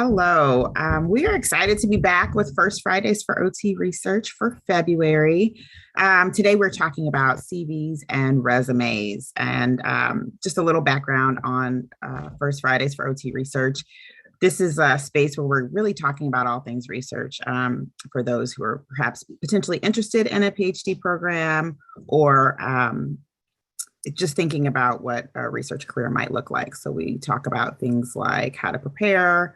Hello. We are excited to be back with First Fridays for OT Research for February. Today, we're talking about CVs and resumes, and just a little background on First Fridays for OT Research. This is a space where we're really talking about all things research for those who are perhaps potentially interested in a PhD program or just thinking about what a research career might look like. So we talk about things like how to prepare,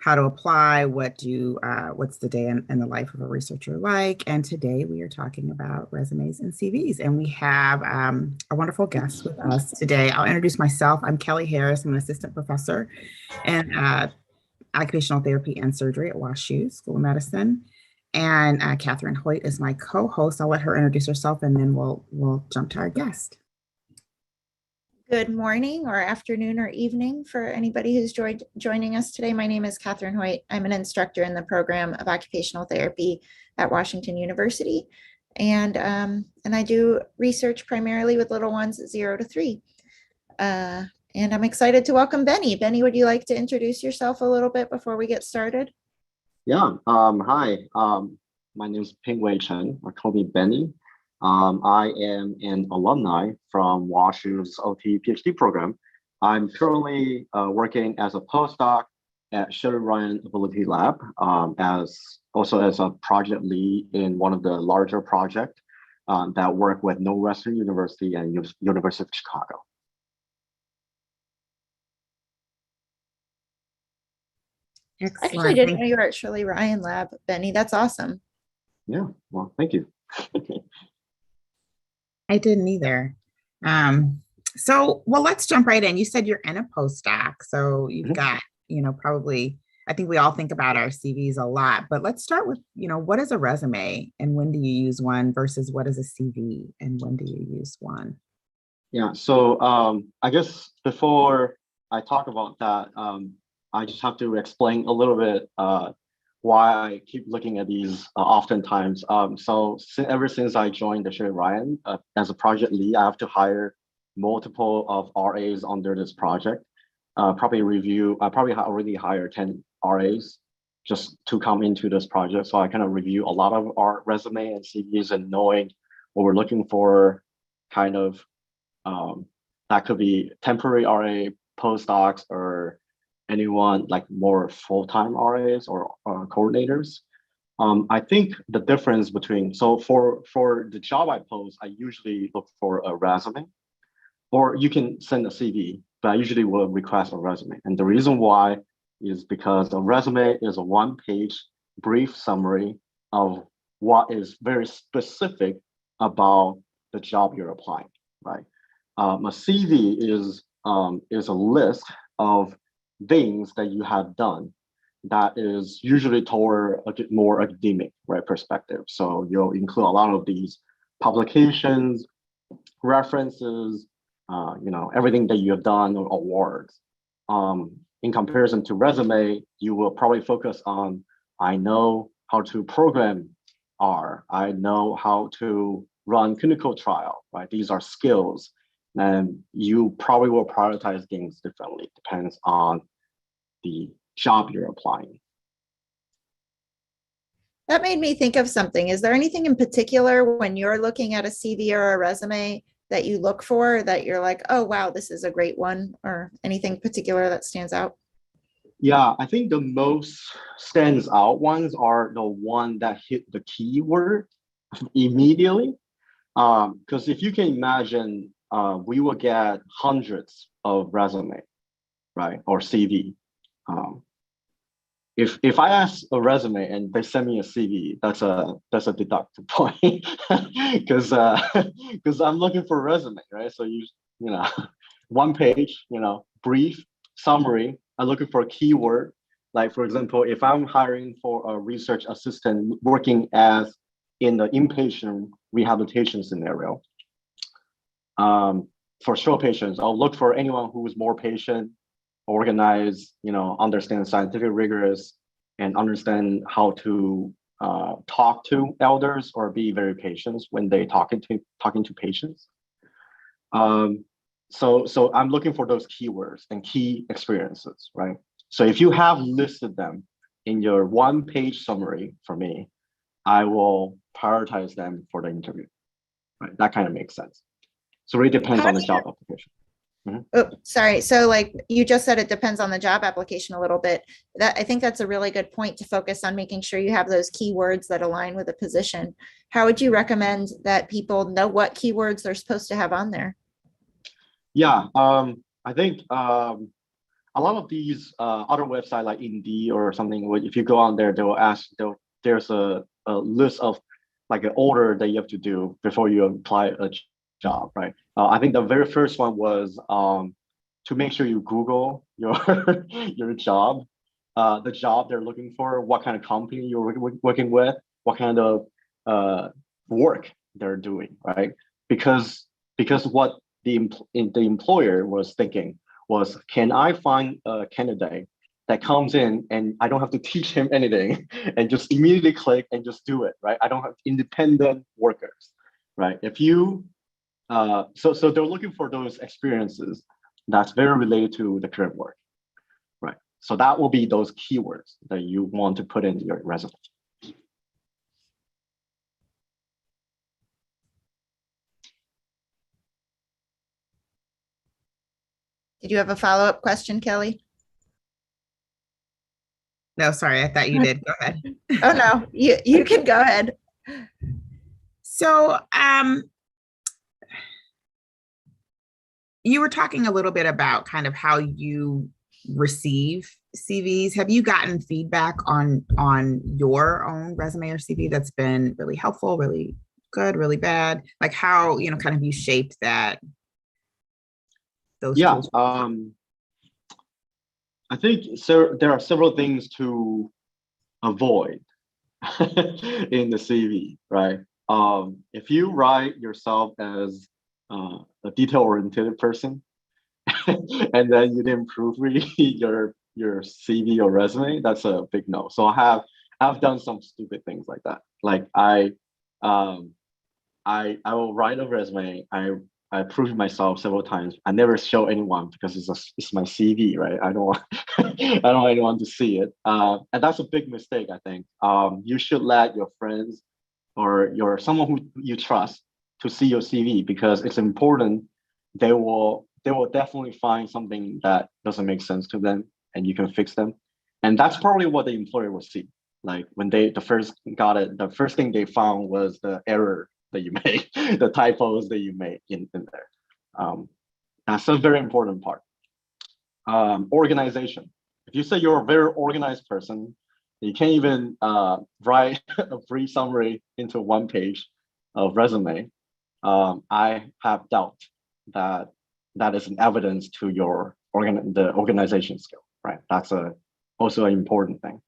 how to apply, what's the day in the life of a researcher like. And today we are talking about resumes and CVs. And we have a wonderful guest with us today. I'll introduce myself. I'm Kelly Harris. I'm an assistant professor in occupational therapy and surgery at WashU School of Medicine. And Catherine Hoyt is my co-host. I'll let her introduce herself and then we'll jump to our guest. Good morning or afternoon or evening for anybody who's joining us today. My name is Catherine Hoyt. I'm an instructor in the program of occupational therapy at Washington University. And I do research primarily with little ones 0 to 3. And I'm excited to welcome Benny. Benny, would you like to introduce yourself a little bit before we get started? Yeah, hi. My name is Pinwei Chen, or call me Benny. I am an alumni from WashU's OT PhD program. I'm currently working as a postdoc at Shirley Ryan Ability Lab, as a project lead in one of the larger projects that work with Northwestern University and University of Chicago. Excellent. I actually didn't know you were at Shirley Ryan Lab, Benny. That's awesome. Yeah, well, thank you. I didn't either. Let's jump right in. You said you're in a postdoc, so you've got, probably, I think we all think about our CVs a lot, but let's start with, what is a resume and when do you use one versus what is a CV and when do you use one? Yeah, so I guess before I talk about that, I just have to explain a little bit why I keep looking at these oftentimes. Ever since I joined the Shirley Ryan as a project lead, I have to hire multiple of RAs under this project. I probably already hired 10 RAs just to come into this project. So I kind of review a lot of our resume and CVs and knowing what we're looking for, kind of that could be temporary RA, postdocs, or anyone like more full-time RAs or coordinators. I think the difference between, for the job I post, I usually look for a resume, or you can send a CV, but I usually will request a resume. And the reason why is because a resume is a one-page brief summary of what is very specific about the job you're applying, right? A CV is a list of things that you have done that is usually toward a more academic, right, perspective. So you'll include a lot of these publications, references, everything that you have done, or awards. In comparison to resume, you will probably focus on, I know how to program R, I know how to run clinical trial, right? These are skills. And you probably will prioritize things differently, depends on the job you're applying. That made me think of something. Is there anything in particular when you're looking at a CV or a resume that you look for that you're like, oh, wow, this is a great one, or anything particular that stands out? Yeah, I think the most stands out ones are the one that hit the keyword immediately. Because if you can imagine, we will get hundreds of resume, right, or CV. If I ask a resume and they send me a CV, that's a deductive point because I'm looking for a resume, right? So you know, one page, brief summary. I'm looking for a keyword. Like for example, if I'm hiring for a research assistant working as in the inpatient rehabilitation scenario, for stroke patients, I'll look for anyone who is more patient, organized, understand scientific rigorous, and understand how to talk to elders or be very patient when they talking to patients. So I'm looking for those keywords and key experiences, right? So if you have listed them in your one-page summary for me, I will prioritize them for the interview. Right? That kind of makes sense. So it really depends on the job application. Oh, sorry. So like you just said, it depends on the job application a little bit. That I think that's a really good point to focus on making sure you have those keywords that align with the position. How would you recommend that people know what keywords they're supposed to have on there? Yeah, I think a lot of these other websites like Indeed or something, if you go on there, they will ask, there's a list of like an order that you have to do before you apply a job, right? I think the very first one was to make sure you Google your your job, the job they're looking for, what kind of company you're working with, what kind of work they're doing, right? Because what the employer was thinking was, can I find a candidate that comes in and I don't have to teach him anything and just immediately click and just do it, right? I don't have independent workers, right? If you so they're looking for those experiences that's very related to the current work, right? So that will be those keywords that you want to put into your resume. Did you have a follow-up question, Kelly? No, sorry, I thought you did. Go ahead. Oh no, you can go ahead. So you were talking a little bit about kind of how you receive CVs. Have you gotten feedback on your own resume or CV that's been really helpful, really good, really bad? Like how, kind of you shaped that, those tools? I think so. There are several things to avoid in the CV, right? If you write yourself as a detail-oriented person, and then you didn't proofread your CV or resume, that's a big no. So I've done some stupid things like that. Like I will write a resume. I proved myself several times. I never show anyone because it's my CV, right? I don't want I don't want anyone to see it. And that's a big mistake, I think. You should let your friends or someone who you trust to see your CV because it's important. They will definitely find something that doesn't make sense to them, and you can fix them. And that's probably what the employer will see. Like when they first got it, the first thing they found was the error that you made, the typos that you made in there. That's a very important part. Organization. If you say you're a very organized person, you can't even write a brief summary into one page of resume. I have doubt that that is an evidence to your the organization skill, right? That's also an important thing.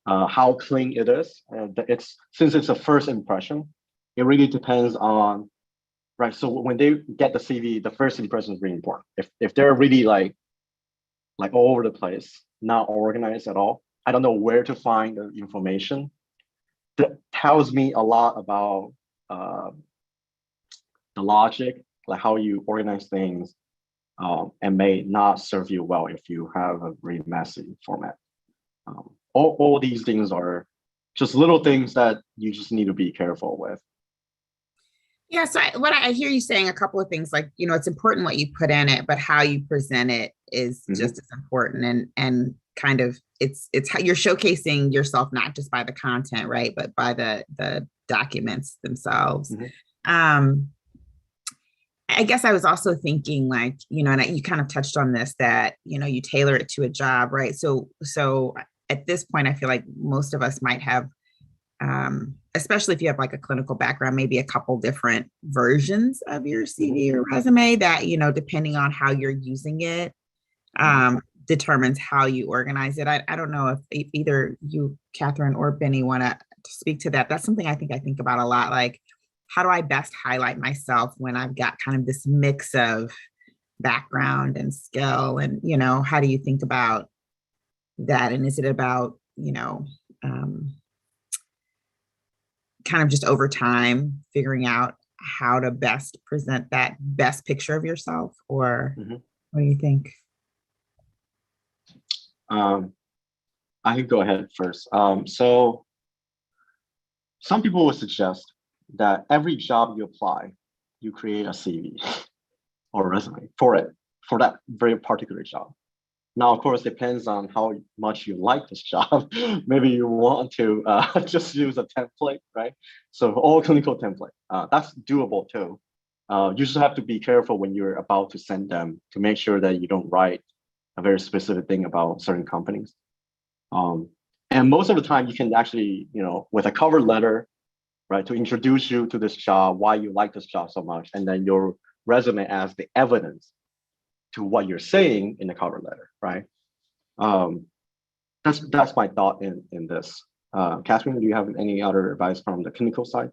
How clean it is. Since it's a first impression, it really depends on, right? So when they get the CV, the first impression is really important. If they're really like all over the place, not organized at all, I don't know where to find the information. That tells me a lot about the logic, like how you organize things, and may not serve you well if you have a really messy format. All these things are just little things that you just need to be careful with. Yeah, so what I hear you saying a couple of things, like, it's important what you put in it, but how you present it is just as important. And kind of it's how you're showcasing yourself, not just by the content, right, but by the documents themselves. I guess I was also thinking, like, and you kind of touched on this, that, you tailor it to a job, right? So at this point, I feel like most of us might have, especially if you have like a clinical background, maybe a couple different versions of your CV or resume that, depending on how you're using it, determines how you organize it. I don't know if either you, Catherine, or Benny want to speak to that. That's something I think about a lot. Like, how do I best highlight myself when I've got kind of this mix of background and skill? And, how do you think about that? And is it about, kind of just over time figuring out how to best present that best picture of yourself? Or what do you think? Um, I can go ahead first. So some people would suggest that every job you apply, you create a CV or resume for it, for that very particular job. Now, of course, depends on how much you like this job. Maybe you want to just use a template, right? So all clinical template, that's doable too. You just have to be careful when you're about to send them to make sure that you don't write a very specific thing about certain companies. And most of the time you can actually, with a cover letter, right, to introduce you to this job, why you like this job so much, and then your resume as the evidence to what you're saying in the cover letter, right? That's my thought in this. Catherine, do you have any other advice from the clinical side?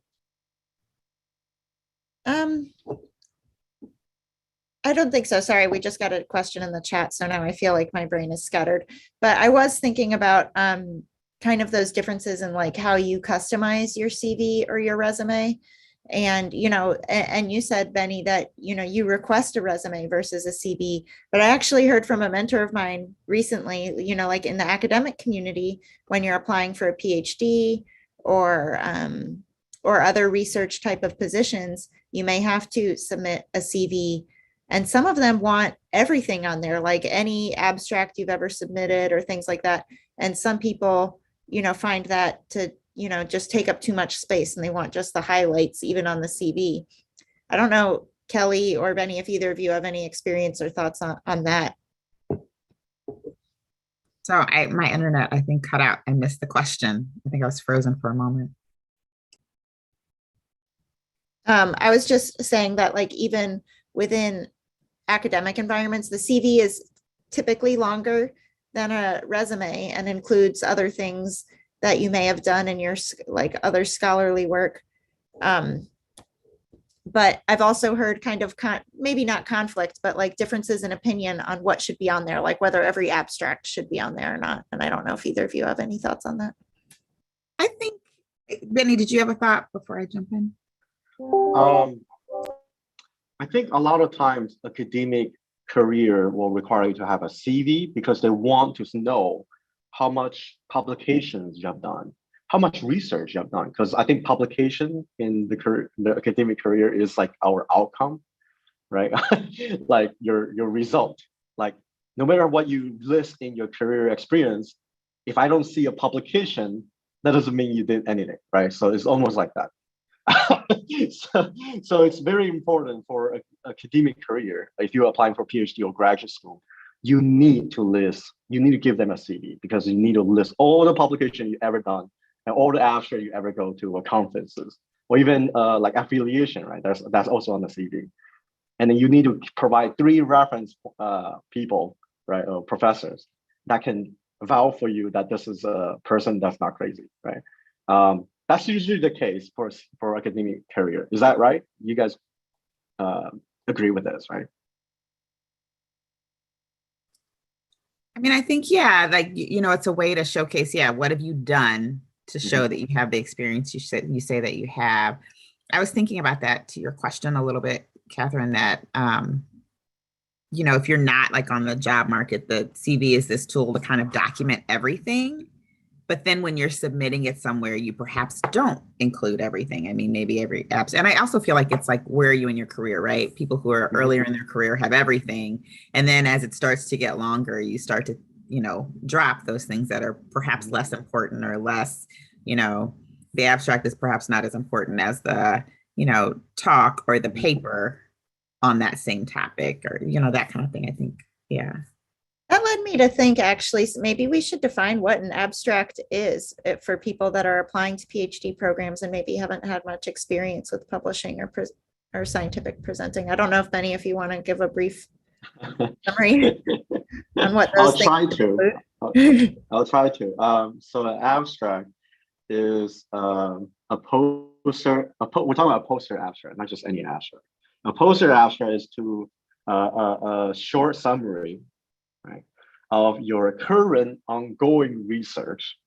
I don't think so. Sorry, we just got a question in the chat, so now I feel like my brain is scattered. But I was thinking about kind of those differences in like how you customize your CV or your resume. And, and you said, Benny, that, you request a resume versus a CV. But I actually heard from a mentor of mine recently, like in the academic community, when you're applying for a PhD or other research type of positions, you may have to submit a CV. And some of them want everything on there, like any abstract you've ever submitted or things like that. And some people, find that to, just take up too much space and they want just the highlights even on the CV. I don't know, Kelly or Benny, if either of you have any experience or thoughts on that. So my internet, I think, cut out. I missed the question. I think I was frozen for a moment. I was just saying that like even within academic environments, the CV is typically longer than a resume and includes other things that you may have done in your like other scholarly work. But I've also heard kind of maybe not conflict, but like differences in opinion on what should be on there, like whether every abstract should be on there or not. And I don't know if either of you have any thoughts on that. I think, Benny, did you have a thought before I jump in? I think a lot of times academic career will require you to have a CV because they want to know how much publications you have done, how much research you have done. Because I think publication in the academic career is like our outcome, right? Like your result. Like no matter what you list in your career experience, if I don't see a publication, that doesn't mean you did anything, right? So it's almost like that. So it's very important for an academic career. If you're applying for PhD or graduate school, you need to give them a CV because you need to list all the publications you've ever done and all the abstract you ever go to or conferences or even like affiliation, right? That's also on the CV. And then you need to provide 3 reference people, right, or professors that can vouch for you that this is a person that's not crazy, right? That's usually the case for academic career. Is that right? You guys agree with this, right? I mean, I think, yeah, like, it's a way to showcase, what have you done to show that you have the experience you say that you have. I was thinking about that to your question a little bit, Catherine, that, if you're not like on the job market, the CV is this tool to kind of document everything. But then when you're submitting it somewhere, you perhaps don't include everything. I mean, maybe every apps. And I also feel like it's like, where are you in your career, right? People who are earlier in their career have everything. And then as it starts to get longer, you start to, drop those things that are perhaps less important or less, the abstract is perhaps not as important as the, talk or the paper on that same topic or, that kind of thing, I think. Yeah. That led me to think, actually, maybe we should define what an abstract is for people that are applying to PhD programs and maybe haven't had much experience with publishing or scientific presenting. I don't know if Benny, if you want to give a brief summary on what those I'll try to. I'll try to. So an abstract is a poster. We're talking about a poster abstract, not just any abstract. A poster abstract is to a short summary, right, of your current ongoing research,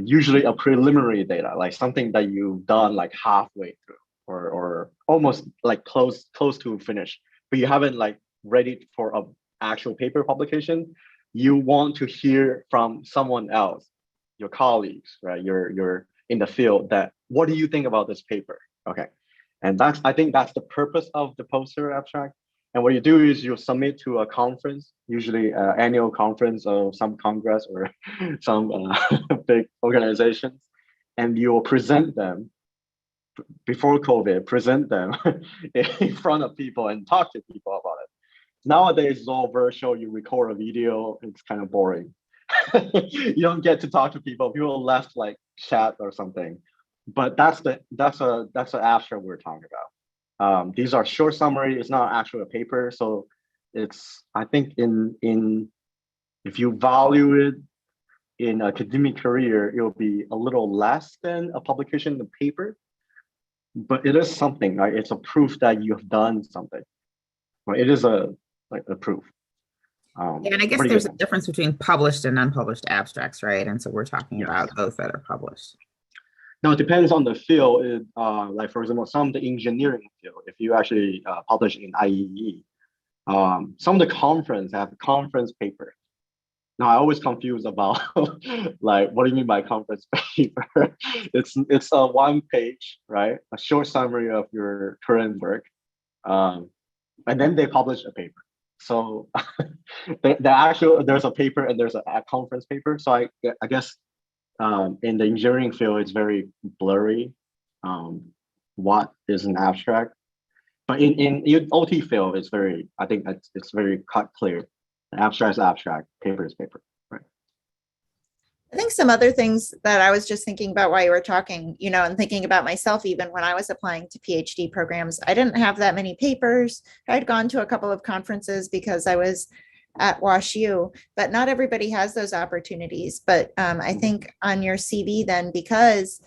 usually a preliminary data, like something that you've done like halfway through or almost like close to finish, but you haven't like ready for an actual paper publication. you want to hear from someone else, your colleagues, right? You're in the field that, what do you think about this paper? Okay. And I think that's the purpose of the poster abstract. And what you do is you submit to a conference, usually an annual conference of some congress or some big organizations, and you will present them before COVID, present them in front of people and talk to people about it. Nowadays, it's all virtual. You record a video. It's kind of boring. You don't get to talk to people. People left like chat or something. But that's the abstract we're talking about. These are short summary. It's not actually a paper. So it's, I think if you value it in academic career, it will be a little less than a publication in a paper. But it is something, right? It's a proof that you have done something. Right? It is a proof. And I guess there's a difference between published and unpublished abstracts, right? And so we're talking about those that are published. Now, it depends on the field. Like, for example, some of the engineering field, if you actually publish in IEE, some of the conference have conference paper. Now, I always confused about like, what do you mean by conference paper? It's a 1 page, right? A short summary of your current work. And then they publish a paper. So there's a paper and there's a conference paper. So I guess in the engineering field, it's very blurry what is an abstract. But in OT field, it's very, I think it's very cut clear. Abstract is abstract, paper is paper, right? I think some other things that I was just thinking about while you were talking, and thinking about myself, even when I was applying to PhD programs, I didn't have that many papers. I'd gone to a couple of conferences because I was at WashU, but not everybody has those opportunities. But I think on your CV then, because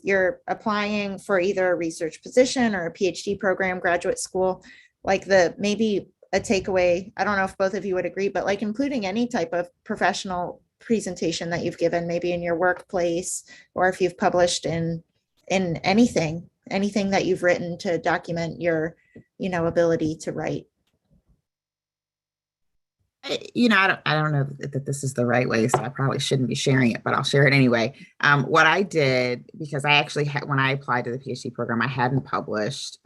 you're applying for either a research position or a PhD program, graduate school, like maybe a takeaway, I don't know if both of you would agree, but like including any type of professional presentation that you've given, maybe in your workplace, or if you've published in anything that you've written to document your, ability to write. I don't know that this is the right way, so I probably shouldn't be sharing it, but I'll share it anyway. What I did, because I actually had, when I applied to the PhD program, I hadn't published,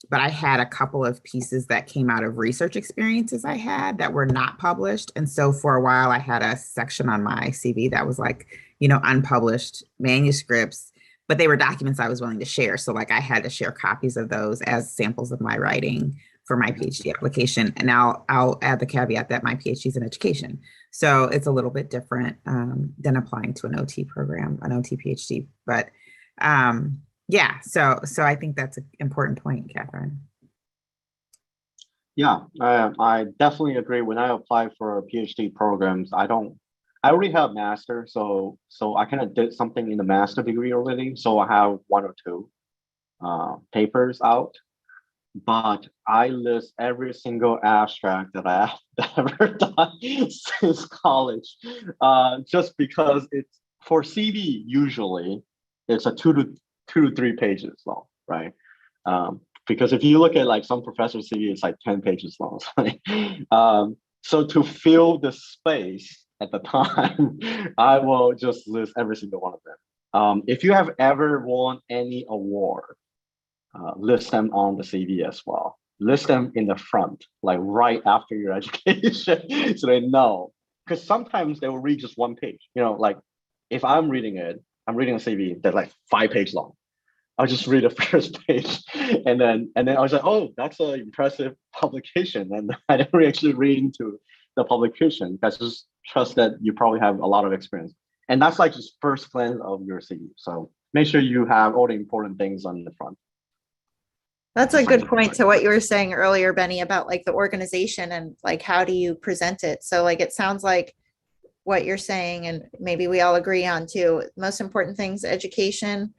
but I had a couple of pieces that came out of research experiences I had that were not published. And so for a while, I had a section on my CV that was like, unpublished manuscripts, but they were documents I was willing to share. So like I had to share copies of those as samples of my writing for my PhD application. And now I'll add the caveat that my PhD is in education. So it's a little bit different than applying to an OT program, an OT PhD. But yeah, so I think that's an important point, Catherine. Yeah, I definitely agree. When I apply for PhD programs, I already have master, so I kind of did something in the master degree already. So I have 1 or 2 papers out, but I list every single abstract that I have ever done since college, just because it's for CV. Usually, it's a 2 to 3 pages long, right? Because if you look at like some professor's CV, it's like 10 pages long. So to fill the space at the time, I will just list every single one of them. If you have ever won any award, list them on the CV as well. List them in the front, like right after your education, so they know. Because sometimes they will read just 1 page. Like if I'm reading a CV that's like 5 pages long. I'll just read the first page, and then I was like, oh, that's an impressive publication, and I didn't actually read into the publication. That's just trust that you probably have a lot of experience, and that's like just first glance of your CV. So make sure you have all the important things on the front. That's a good point to what you were saying earlier, Benny, about like the organization and like how do you present it. So like it sounds like what you're saying, and maybe we all agree on too, most important things, education,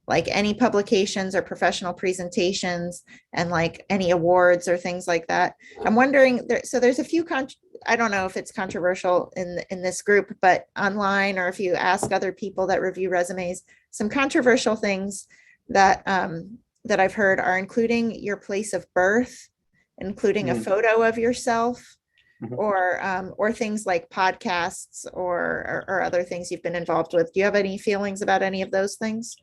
like any publications or professional presentations, and like any awards or things like that. I'm wondering, so there's a few, I don't know if it's controversial in this group, but online, or if you ask other people that review resumes, some controversial things that that I've heard are including your place of birth, including a photo of yourself, or things like podcasts or other things you've been involved with. Do you have any feelings about any of those things?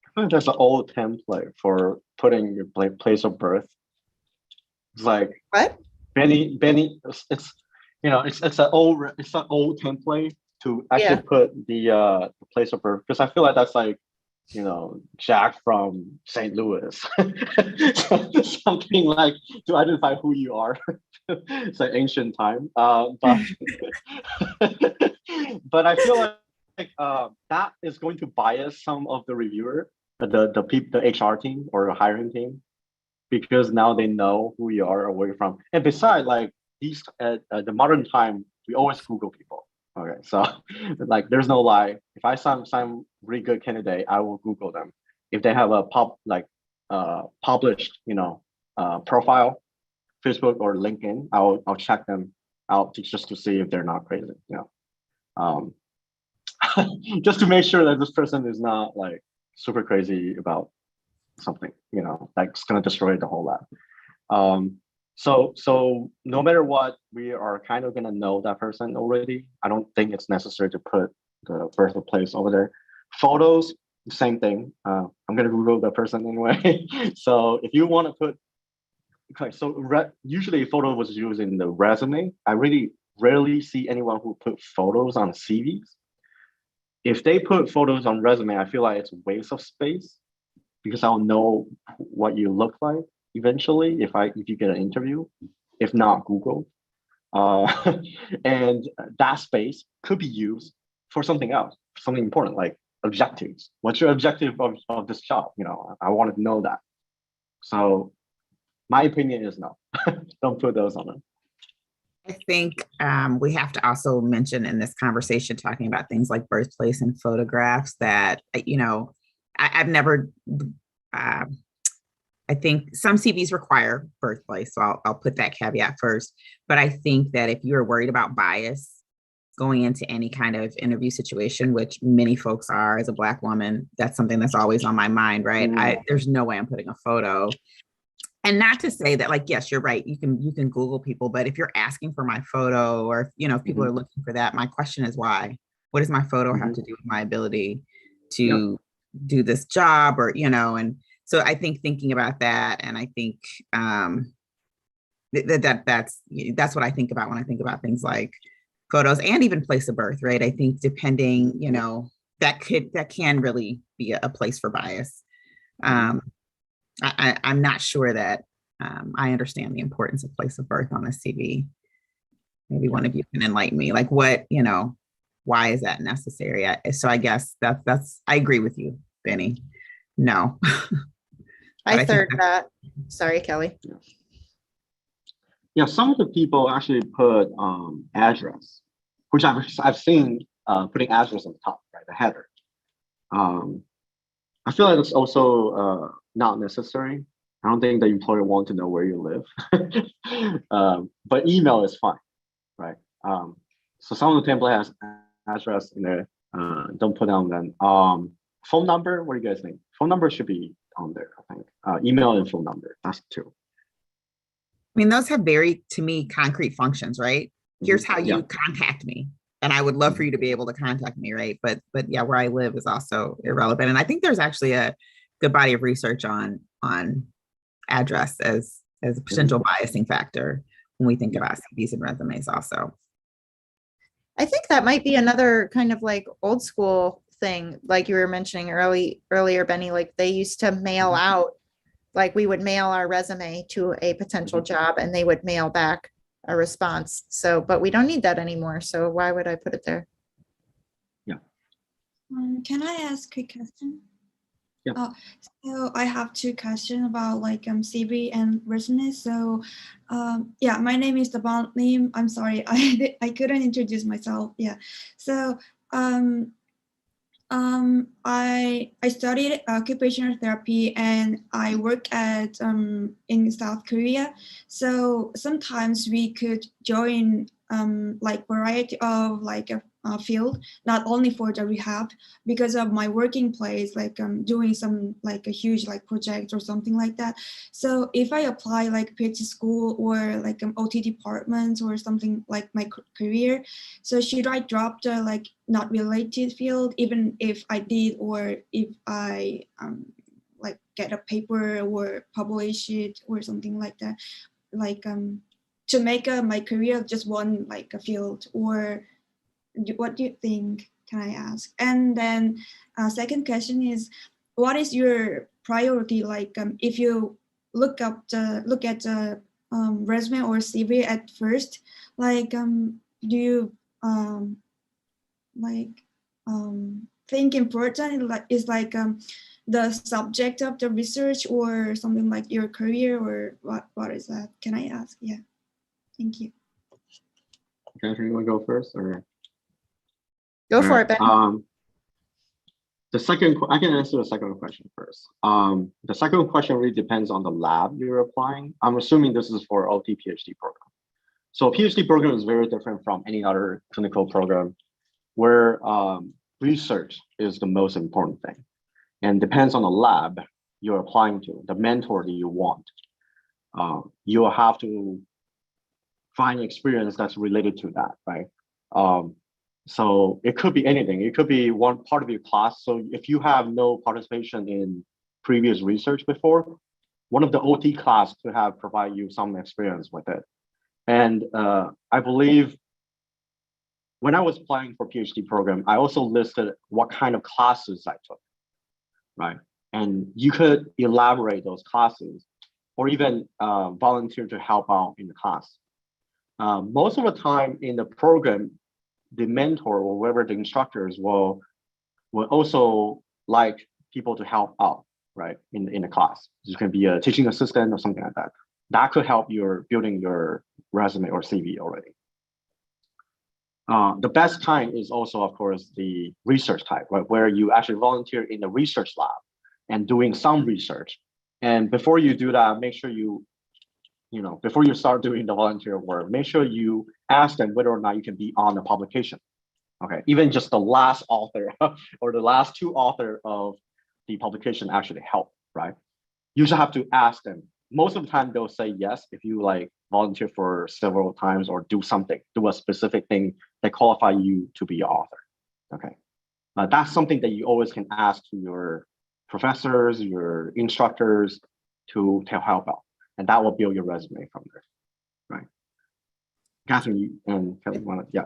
I think there's an old template for putting your place of birth. It's like What? Benny. It's it's an old template to actually put the place of birth, because I feel like that's like Jack from St. Louis, something like to identify who you are. It's an ancient time, but but I feel like that is going to bias some of the reviewer, the HR team or the hiring team, because now they know who you are or where you're from. And besides, like these the modern time, we always Google people. Okay, so like there's no lie. If I find some really good candidate, I will Google them. If they have a published profile, Facebook or LinkedIn, I'll check them out just to see if they're not crazy. Just to make sure that this person is not like super crazy about something, that's gonna destroy the whole lab. So no matter what, we are kind of gonna know that person already. I don't think it's necessary to put the birthplace over there. Photos, same thing. I'm gonna Google the person anyway. So if you want to put, okay, so usually photo was used in the resume. I really rarely see anyone who put photos on CVs. If they put photos on resume, I feel like it's a waste of space, because I'll know what you look like eventually if you get an interview, if not Google. And that space could be used for something else, something important, like objectives. What's your objective of this job? I wanted to know that. So my opinion is no, don't put those on it. I think we have to also mention in this conversation, talking about things like birthplace and photographs, that, I've never, I think some CVs require birthplace, so I'll put that caveat first. But I think that if you're worried about bias going into any kind of interview situation, which many folks are, as a Black woman, that's something that's always on my mind, right? There's no way I'm putting a photo. And not to say that, like, yes, you're right, you can Google people, but if you're asking for my photo, or if people are looking for that, my question is why? What does my photo have to do with my ability to do this job, or and so I think thinking about that, and I think that's what I think about when I think about things like photos and even place of birth, right? I think depending, that can really be a place for bias. I'm not sure that I understand the importance of place of birth on a CV. Maybe one of you can enlighten me, like what, why is that necessary? So I guess that's, I agree with you, Benny. No. I third that. Sorry, Kelly. Yeah, some of the people actually put address, which I've seen putting address on the top, right, the header. I feel like it's also not necessary. I don't think the employer wants to know where you live, but email is fine, right? So some of the template has address in there. Don't put on them. Phone number, what do you guys think? Phone number should be on there, I think. Email and phone number, that's two. I mean, those have very, to me, concrete functions, right? Here's how you contact me. And I would love for you to be able to contact me, right? But yeah, where I live is also irrelevant. And I think there's actually a good body of research on address as a potential biasing factor when we think about CVs and resumes also. I think that might be another kind of like old school thing, like you were mentioning earlier, Benny, like they used to mail out, like we would mail our resume to a potential job and they would mail back a response. So, but we don't need that anymore. So why would I put it there? Yeah. Can I ask a quick question? Yeah. So I have two questions about like CV and resume. So yeah, my name is Daban Lim. I'm sorry, I couldn't introduce myself. Yeah. So I studied occupational therapy and I work at in South Korea. So sometimes we could join like variety of like field, not only for the rehab, because of my working place, like I'm doing some like a huge like project or something like that. So if I apply like PhD school or like OT department or something like my career, so should I drop the like not related field, even if I did, or if I like get a paper or publish it or something like that, like to make my career just one like a field, or what do you think? Can I ask? And then second question is, what is your priority? Like if you look at the resume or CV at first, like do you like think important is like the subject of the research or something like your career, or what is that? Can I ask? Yeah, thank you. Catherine, you want to go first, or? Go for it, Ben. I can answer the second question first. The second question really depends on the lab you're applying. I'm assuming this is for OT PhD program. So a PhD program is very different from any other clinical program where research is the most important thing, and depends on the lab you're applying to, the mentor that you want. You'll have to find experience that's related to that, right? So it could be anything. It could be one part of your class. So if you have no participation in previous research before, one of the OT class could have provide you some experience with it. And I believe when I was applying for PhD program, I also listed what kind of classes I took, right? And you could elaborate those classes or even volunteer to help out in the class. Most of the time in the program, the mentor or whoever the instructors will also like people to help out, right, in the class. You can be a teaching assistant or something like that. That could help your building your resume or CV already. The best kind is also, of course, the research type, right, where you actually volunteer in the research lab and doing some research. And before you do that, make sure before you start doing the volunteer work, make sure you ask them whether or not you can be on the publication. Okay, even just the last author or the last two author of the publication actually help, right? You should have to ask them. Most of the time they'll say yes if you like volunteer for several times or do a specific thing that qualify you to be an author. Okay, that's something that you always can ask to your professors, your instructors to help out. And that will build your resume from there, right? Catherine, you and Kelly want to, yeah.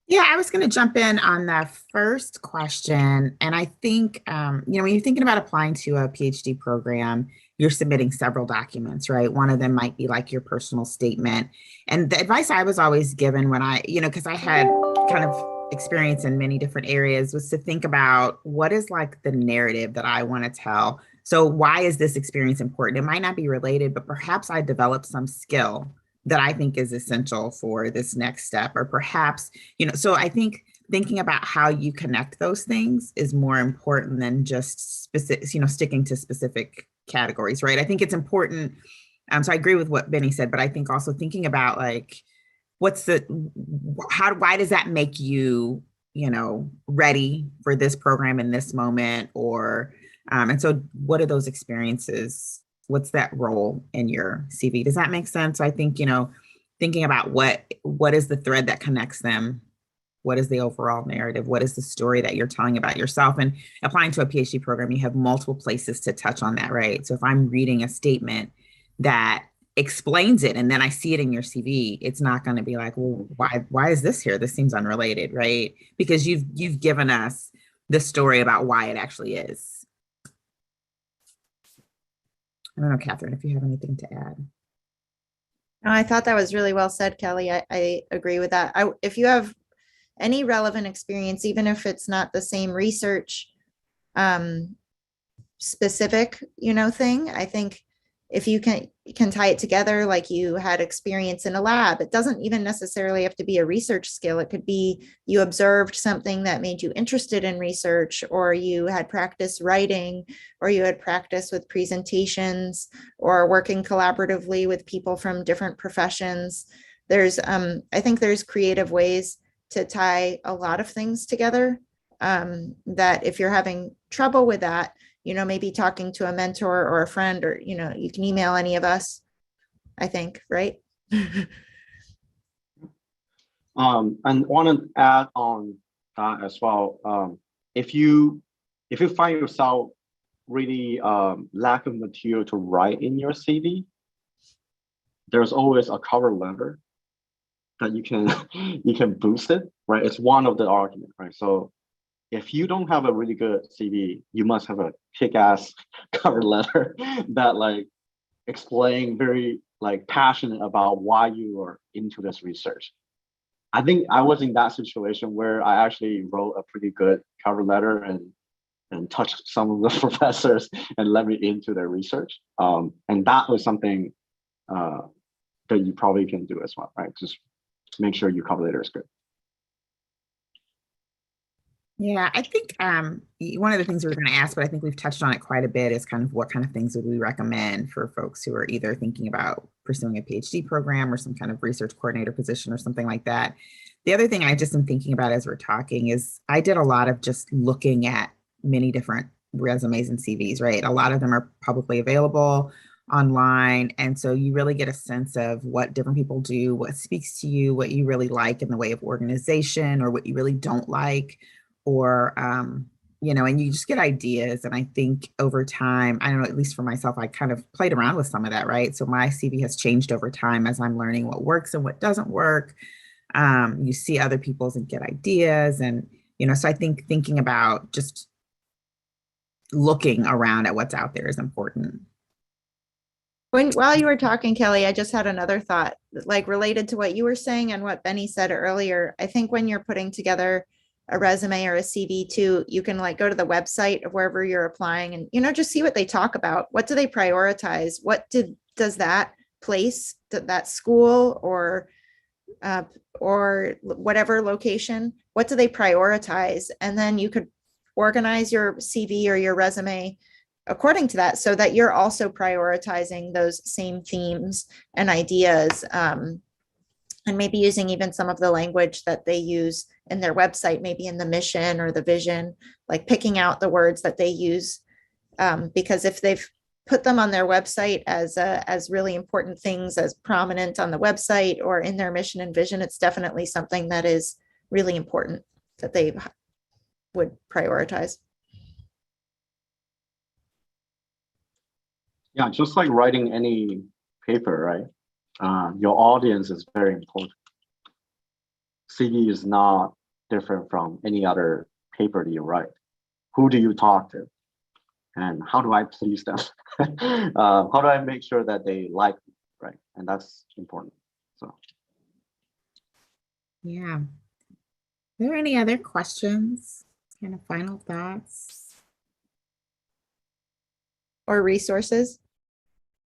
Yeah, I was going to jump in on the first question. And I think, when you're thinking about applying to a PhD program, you're submitting several documents, right? One of them might be like your personal statement. And the advice I was always given when because I had kind of experience in many different areas, was to think about what is like the narrative that I want to tell. So why is this experience important? It might not be related, but perhaps I developed some skill that I think is essential for this next step, or perhaps, so I think thinking about how you connect those things is more important than just specific, sticking to specific categories, right? I think it's important. So I agree with what Benny said, but I think also thinking about like, why does that make you, ready for this program in this moment? Or, and so what are those experiences? What's that role in your CV? Does that make sense? I think, thinking about what is the thread that connects them? What is the overall narrative? What is the story that you're telling about yourself? And applying to a PhD program, you have multiple places to touch on that, right? So if I'm reading a statement that explains it and then I see it in your CV, it's not going to be like, well, why is this here? This seems unrelated, right? Because you've given us the story about why it actually is. I don't know, Catherine, if you have anything to add. No, I thought that was really well said, Kelly. I agree with that. If you have any relevant experience, even if it's not the same research specific, thing, I think if you can tie it together, like you had experience in a lab, it doesn't even necessarily have to be a research skill. It could be you observed something that made you interested in research, or you had practice writing, or you had practice with presentations, or working collaboratively with people from different professions. I think there's creative ways to tie a lot of things together. That if you're having trouble with that, maybe talking to a mentor or a friend, or, you can email any of us, I think, right? And want to add on that as well. If you find yourself really lack of material to write in your CV, there's always a cover letter that you can boost it, right? It's one of the arguments, right? So if you don't have a really good CV, you must have a kick-ass cover letter that like explain very like passionate about why you are into this research. I think I was in that situation where I actually wrote a pretty good cover letter and touched some of the professors and let me into their research. And that was something that you probably can do as well, right? Just make sure your cover letter is good. Yeah, I think one of the things we were going to ask, but I think we've touched on it quite a bit, is kind of what kind of things would we recommend for folks who are either thinking about pursuing a PhD program or some kind of research coordinator position or something like that. The other thing I just am thinking about as we're talking is I did a lot of just looking at many different resumes and CVs, right? A lot of them are publicly available online. And so you really get a sense of what different people do, what speaks to you, what you really like in the way of organization, or what you really don't like. Or, and you just get ideas. And I think over time, I don't know, at least for myself, I kind of played around with some of that, right? So my CV has changed over time as I'm learning what works and what doesn't work. You see other people's and get ideas. And, so I think thinking about just looking around at what's out there is important. While you were talking, Kelly, I just had another thought, like related to what you were saying and what Benny said earlier. I think when you're putting together a resume or a CV too, you can like go to the website of wherever you're applying and, just see what they talk about. What do they prioritize? Does that place, that school or whatever location, what do they prioritize? And then you could organize your CV or your resume according to that, so that you're also prioritizing those same themes and ideas, and maybe using even some of the language that they use in their website, maybe in the mission or the vision, like picking out the words that they use, because if they've put them on their website as really important things, as prominent on the website or in their mission and vision, it's definitely something that is really important that they would prioritize. Yeah, just like writing any paper, right? Your audience is very important. CV is not different from any other paper that you write. Who do you talk to? And how do I please them? How do I make sure that they like me, right? And that's important. So, yeah. Are there any other questions? Kind of final thoughts? Or resources?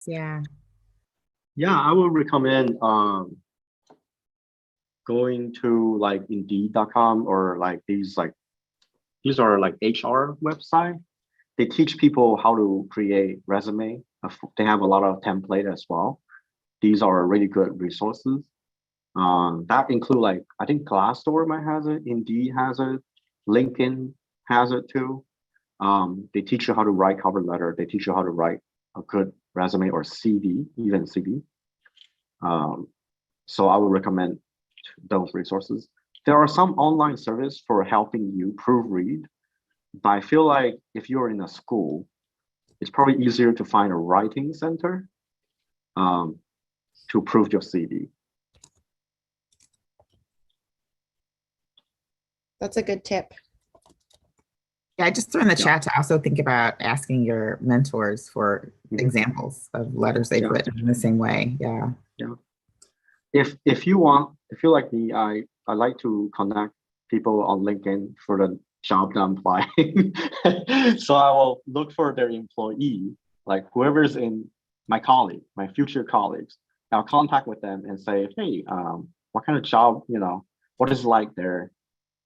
Yeah. Yeah, I would recommend going to like Indeed.com or like these are like HR website. They teach people how to create resume. They have a lot of template as well. These are really good resources. That include like, I think Glassdoor might has it, Indeed has it, LinkedIn has it too. They teach you how to write cover letter. They teach you how to write a good resume or CV, even CV. So I would recommend those resources. There are some online service for helping you proofread, but I feel like if you're in a school, it's probably easier to find a writing center to prove your CV. That's a good tip. Yeah, I just threw in the chat to also think about asking your mentors for examples of letters they've written in the same way. Yeah. Yeah. If you like me, I like to connect people on LinkedIn for the job that I'm applying. So I will look for their employee, like whoever's in my colleague, my future colleagues. I'll contact with them and say, hey, what kind of job, what is it like there?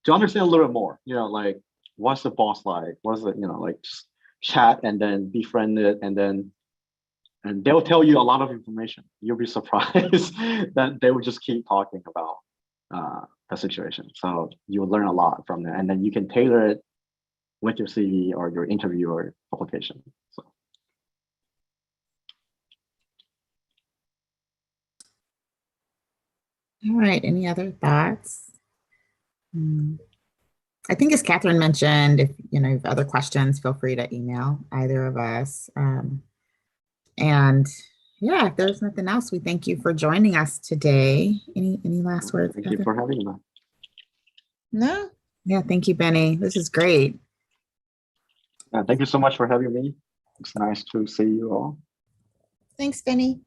To understand a little bit more, like what's the boss like? What is it, like just chat and then befriend it and they'll tell you a lot of information. You'll be surprised that they will just keep talking about the situation. So you'll learn a lot from that, and then you can tailor it with your CV or your interview or application. So. All right, any other thoughts? I think as Catherine mentioned, if you know, if other questions, feel free to email either of us. And yeah, if there's nothing else, we thank you for joining us today. Any last words? Thank you for having me. No. Yeah, thank you, Benny. This is great. Thank you so much for having me. It's nice to see you all. Thanks, Benny.